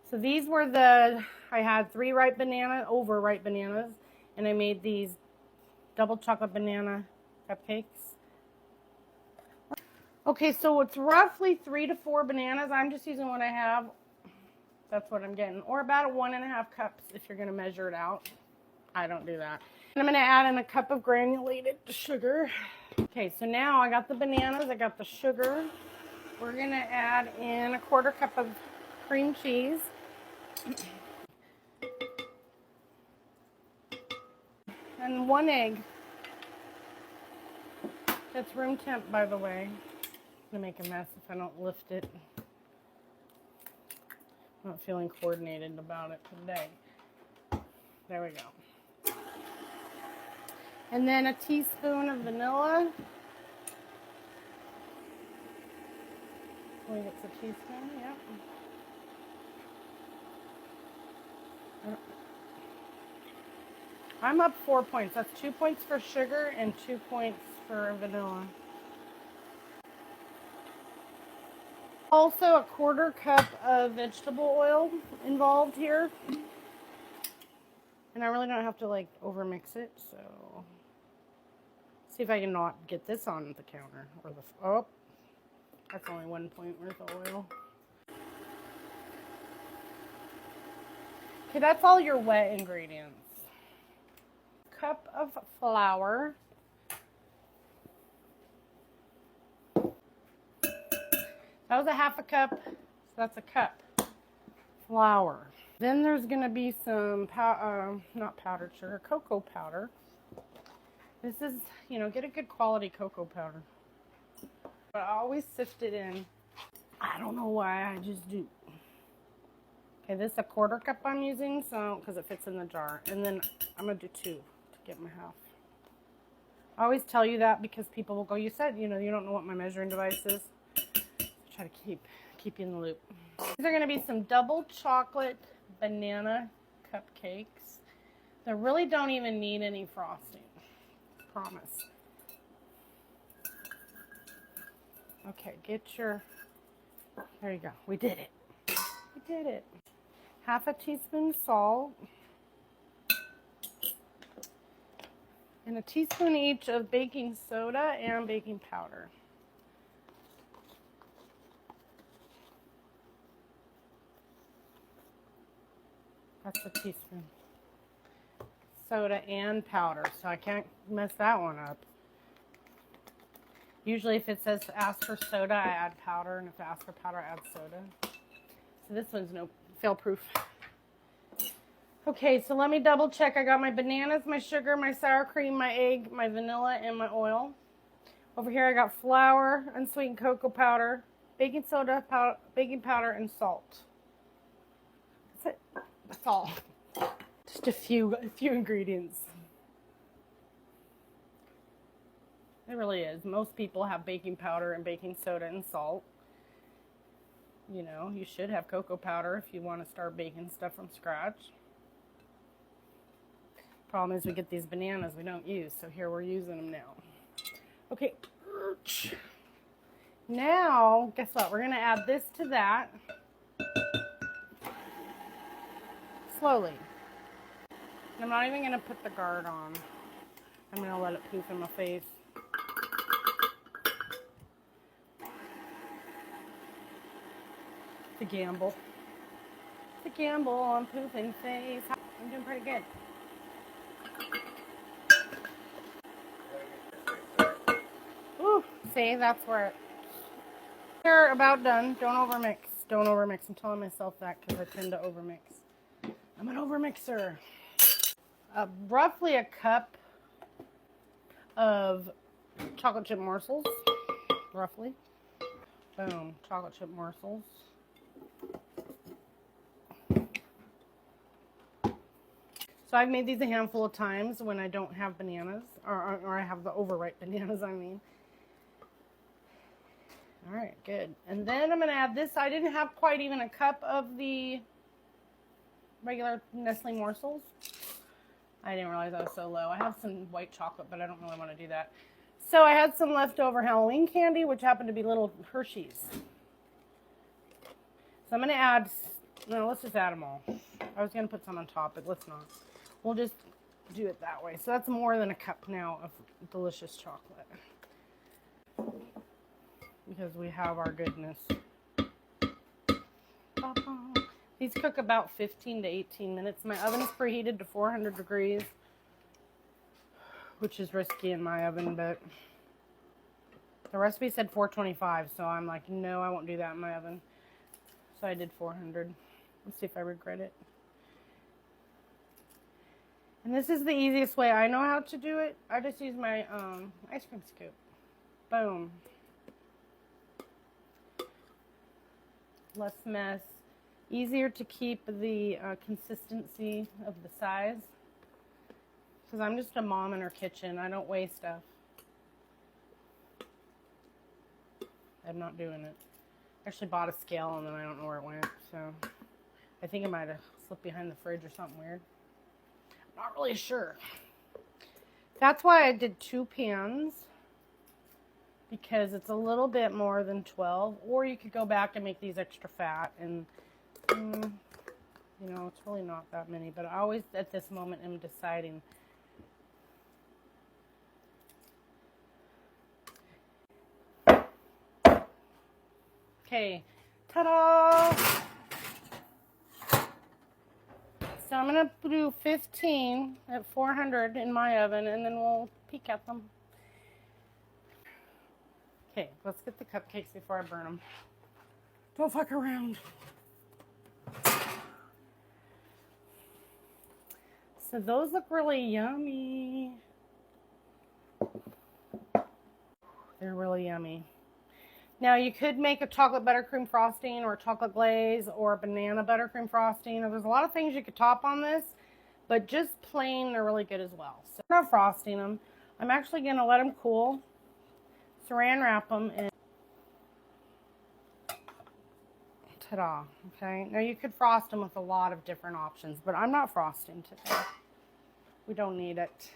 So these were I had 3 overripe bananas, and I made these double chocolate banana cupcakes. Okay, so it's roughly 3 to 4 bananas. I'm just using what I have. That's what I'm getting. Or about 1.5 cups if you're going to measure it out. I don't do that. And I'm going to add in a cup of granulated sugar. Okay, so now I got the bananas, I got the sugar. We're going to add in a 1/4 cup of cream cheese. And 1 egg. That's room temp, by the way. I'm going to make a mess if I don't lift it. I'm not feeling coordinated about it today. There we go. And then a teaspoon of vanilla. I believe it's a teaspoon, yep. I'm up 4 points. That's 2 points for sugar and 2 points for vanilla. Also a 1/4 cup of vegetable oil involved here. And I really don't have to like overmix it, so see if I can not get this on the counter or oh, that's only 1 point worth of oil. Okay, that's all your wet ingredients. Cup of flour. That was a 1/2 cup, so that's a cup. Flour. Then there's going to be some, not powdered sugar, cocoa powder. This is, get a good quality cocoa powder. But I always sift it in. I don't know why, I just do. Okay, this is a 1/4 cup I'm using, so because it fits in the jar. And then I'm going to do 2 to get my half. I always tell you that because people will go, you said, you don't know what my measuring device is. Try to keep you in the loop. These are going to be some double chocolate banana cupcakes. They really don't even need any frosting. Promise. Okay, there you go. We did it. We did it. 1/2 teaspoon salt. And a teaspoon each of baking soda and baking powder. That's a teaspoon. Soda and powder, so I can't mess that one up. Usually if it says ask for soda, I add powder, and if it asks for powder, I add soda. So this one's no fail-proof. Okay, so let me double check. I got my bananas, my sugar, my sour cream, my egg, my vanilla, and my oil. Over here I got flour, unsweetened cocoa powder, baking soda, baking powder, and salt. That's it. That's all. Just a few ingredients. It really is. Most people have baking powder and baking soda and salt. You should have cocoa powder if you want to start baking stuff from scratch. Problem is we get these bananas we don't use, so here we're using them now. Okay. Now, guess what? We're going to add this to that. Slowly. I'm not even going to put the guard on. I'm going to let it poof in my face. It's a gamble. It's a gamble on poofing face. I'm doing pretty good. Ooh, see, that's where You're about done. Don't overmix. Don't overmix. I'm telling myself that because I tend to overmix. I'm an overmixer. Roughly a cup of chocolate chip morsels. Roughly. Boom. Chocolate chip morsels. So I've made these a handful of times when I don't have bananas, or I have the overripe bananas, I mean. All right, good. And then I'm going to add this. I didn't have quite even a cup of the regular Nestle morsels. I didn't realize I was so low. I have some white chocolate, but I don't really want to do that. So I had some leftover Halloween candy, which happened to be little Hershey's. So I'm going to add No, let's just add them all. I was going to put some on top, but let's not. We'll just do it that way. So that's more than a cup now of delicious chocolate. Because we have our goodness. These cook about 15 to 18 minutes. My oven is preheated to 400 degrees, which is risky in my oven, but the recipe said 425, so I'm like, no, I won't do that in my oven. So I did 400. Let's see if I regret it. And this is the easiest way I know how to do it. I just use my ice cream scoop. Boom. Less mess. Easier to keep the consistency of the size. Because I'm just a mom in her kitchen. I don't weigh stuff. I'm not doing it. I actually bought a scale and then I don't know where it went. So I think it might have slipped behind the fridge or something weird. I'm not really sure. That's why I did 2 pans. Because it's a little bit more than 12. Or you could go back and make these extra fat. And, you know, it's really not that many. But I always, at this moment, am deciding. Okay. Ta-da! So I'm going to do 15 at 400 in my oven. And then we'll peek at them. Okay, let's get the cupcakes before I burn them. Don't fuck around. So those look really yummy. They're really yummy. Now you could make a chocolate buttercream frosting or a chocolate glaze or a banana buttercream frosting. There's a lot of things you could top on this, but just plain they're really good as well. So I'm not frosting them. I'm actually going to let them cool. Saran wrap them and ta-da, okay? Now you could frost them with a lot of different options, but I'm not frosting today. We don't need it.